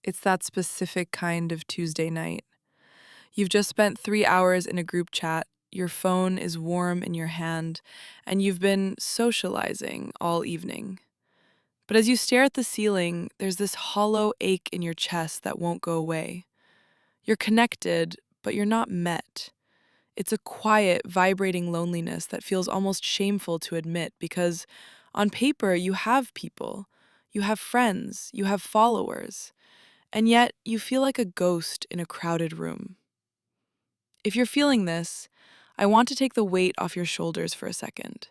It's that specific kind of Tuesday night. You've just spent 3 hours in a group chat, your phone is warm in your hand, and you've been socializing all evening. But as you stare at the ceiling, there's this hollow ache in your chest that won't go away. You're connected, but you're not met. It's a quiet, vibrating loneliness that feels almost shameful to admit because on paper you have people, you have friends, you have followers, and yet you feel like a ghost in a crowded room. If you're feeling this, I want to take the weight off your shoulders for a second.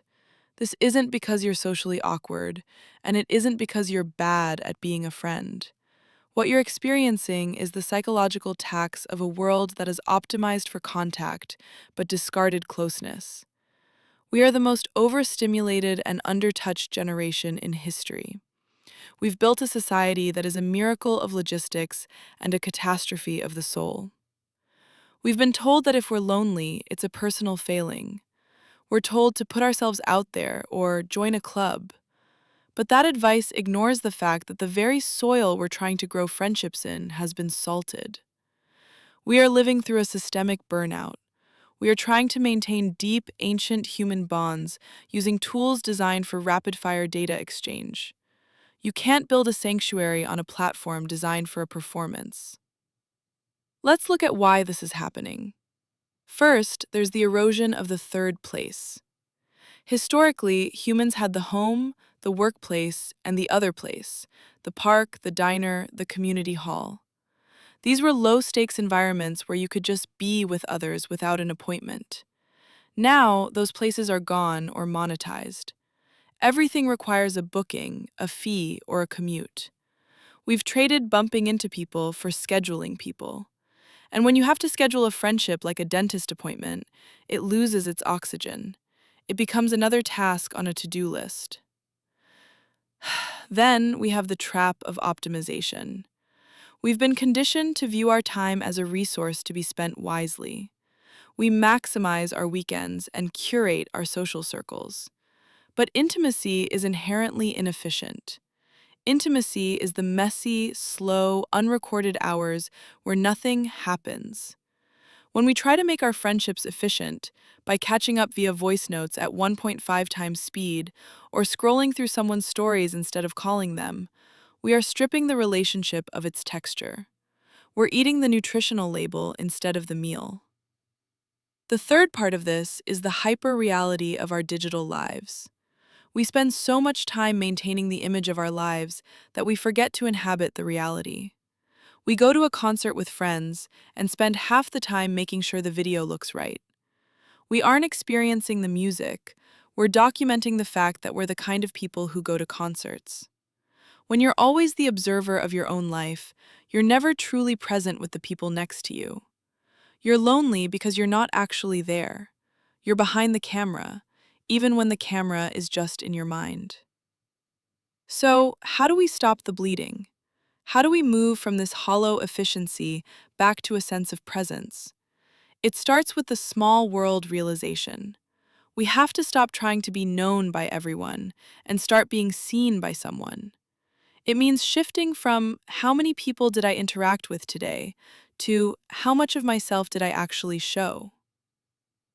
This isn't because you're socially awkward, and it isn't because you're bad at being a friend. What you're experiencing is the psychological tax of a world that is optimized for contact but discarded closeness. We are the most overstimulated and undertouched generation in history. We've built a society that is a miracle of logistics and a catastrophe of the soul. We've been told that if we're lonely, it's a personal failing. We're told to put ourselves out there or join a club. But that advice ignores the fact that the very soil we're trying to grow friendships in has been salted. We are living through a systemic burnout. We are trying to maintain deep, ancient human bonds using tools designed for rapid-fire data exchange. You can't build a sanctuary on a platform designed for a performance. Let's look at why this is happening. First, there's the erosion of the third place. Historically, humans had the home, the workplace, and the other place, the park, the diner, the community hall. These were low-stakes environments where you could just be with others without an appointment. Now, those places are gone or monetized. Everything requires a booking, a fee, or a commute. We've traded bumping into people for scheduling people. And when you have to schedule a friendship like a dentist appointment, it loses its oxygen. It becomes another task on a to-do list. Then we have the trap of optimization. We've been conditioned to view our time as a resource to be spent wisely. We maximize our weekends and curate our social circles. But intimacy is inherently inefficient. Intimacy is the messy, slow, unrecorded hours where nothing happens. When we try to make our friendships efficient by catching up via voice notes at 1.5 times speed or scrolling through someone's stories instead of calling them, we are stripping the relationship of its texture. We're eating the nutritional label instead of the meal. The third part of this is the hyper-reality of our digital lives. We spend so much time maintaining the image of our lives that we forget to inhabit the reality. We go to a concert with friends and spend half the time making sure the video looks right. We aren't experiencing the music, we're documenting the fact that we're the kind of people who go to concerts. When you're always the observer of your own life, you're never truly present with the people next to you. You're lonely because you're not actually there. You're behind the camera, even when the camera is just in your mind. So, how do we stop the bleeding? How do we move from this hollow efficiency back to a sense of presence? It starts with the small world realization. We have to stop trying to be known by everyone and start being seen by someone. It means shifting from how many people did I interact with today to how much of myself did I actually show.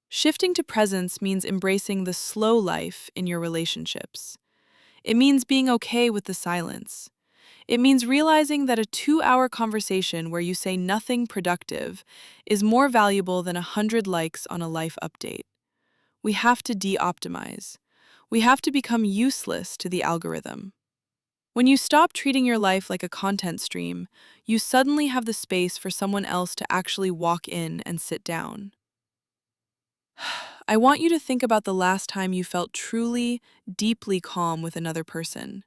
Shifting to presence means embracing the slow life in your relationships. It means being okay with the silence. It means realizing that a 2-hour conversation where you say nothing productive is more valuable than 100 likes on a life update. We have to de-optimize. We have to become useless to the algorithm. When you stop treating your life like a content stream, you suddenly have the space for someone else to actually walk in and sit down. I want you to think about the last time you felt truly, deeply calm with another person.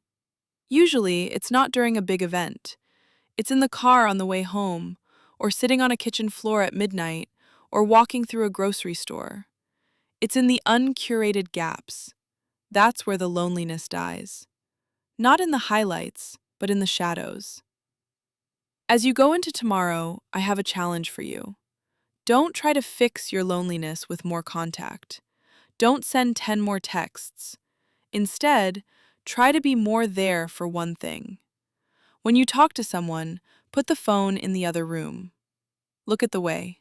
Usually, it's not during a big event. It's in the car on the way home, or sitting on a kitchen floor at midnight, or walking through a grocery store. It's in the uncurated gaps. That's where the loneliness dies. Not in the highlights, but in the shadows. As you go into tomorrow, I have a challenge for you. Don't try to fix your loneliness with more contact. Don't send 10 more texts. Instead, try to be more there for one thing. When you talk to someone, Put the phone in the other room. Look at the way.